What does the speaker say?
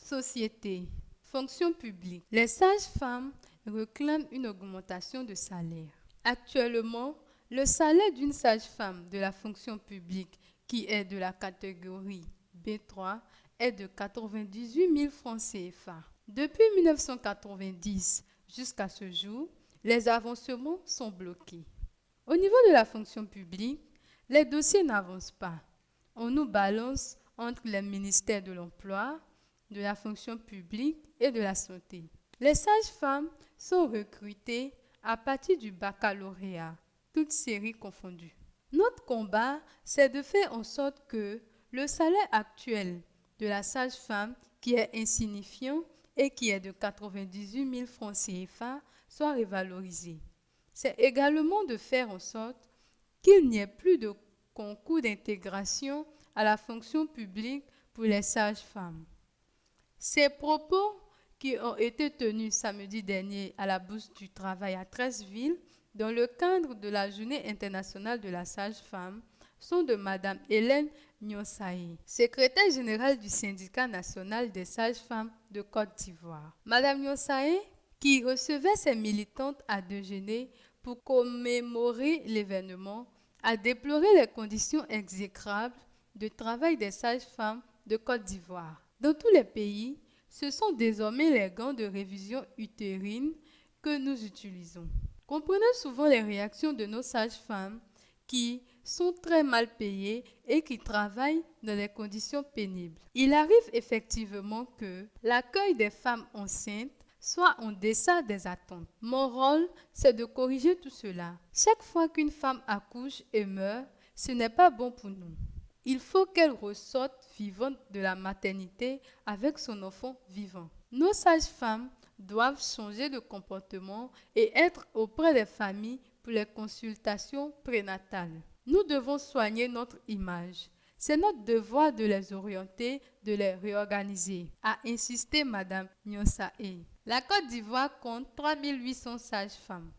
Société, fonction publique. Les sages-femmes réclament une augmentation de salaire. Actuellement, le salaire d'une sage-femme de la fonction publique qui est de la catégorie B3 est de 98 000 francs CFA. Depuis 1990 jusqu'à ce jour, les avancements sont bloqués. Au niveau de la fonction publique, les dossiers n'avancent pas. On nous balance entre les ministères de l'Emploi, de la fonction publique et de la santé. Les sages-femmes sont recrutées à partir du baccalauréat, toutes séries confondues. Notre combat, c'est de faire en sorte que le salaire actuel de la sage-femme, qui est insignifiant et qui est de 98 000 francs CFA, soit revalorisé. C'est également de faire en sorte qu'il n'y ait plus de concours d'intégration à la fonction publique pour les sages-femmes. Ces propos qui ont été tenus samedi dernier à la Bourse du Travail à Treichville dans le cadre de la Journée internationale de la sage-femme sont de Mme Hélène Nyossaé, secrétaire générale du syndicat national des sages-femmes de Côte d'Ivoire. Mme Nyossaé, qui recevait ses militantes à déjeuner pour commémorer l'événement, a déploré les conditions exécrables de travail des sages-femmes de Côte d'Ivoire. Dans tous les pays, ce sont désormais les gants de révision utérine que nous utilisons. Comprenez souvent les réactions de nos sages-femmes qui sont très mal payées et qui travaillent dans des conditions pénibles. Il arrive effectivement que l'accueil des femmes enceintes soit en deçà des attentes. Mon rôle, c'est de corriger tout cela. Chaque fois qu'une femme accouche et meurt, ce n'est pas bon pour nous. Il faut qu'elle ressorte vivante de la maternité avec son enfant vivant. Nos sages-femmes doivent changer de comportement et être auprès des familles pour les consultations prénatales. Nous devons soigner notre image. C'est notre devoir de les orienter, de les réorganiser, a insisté Mme Nyossaé. La Côte d'Ivoire compte 3 800 sages-femmes.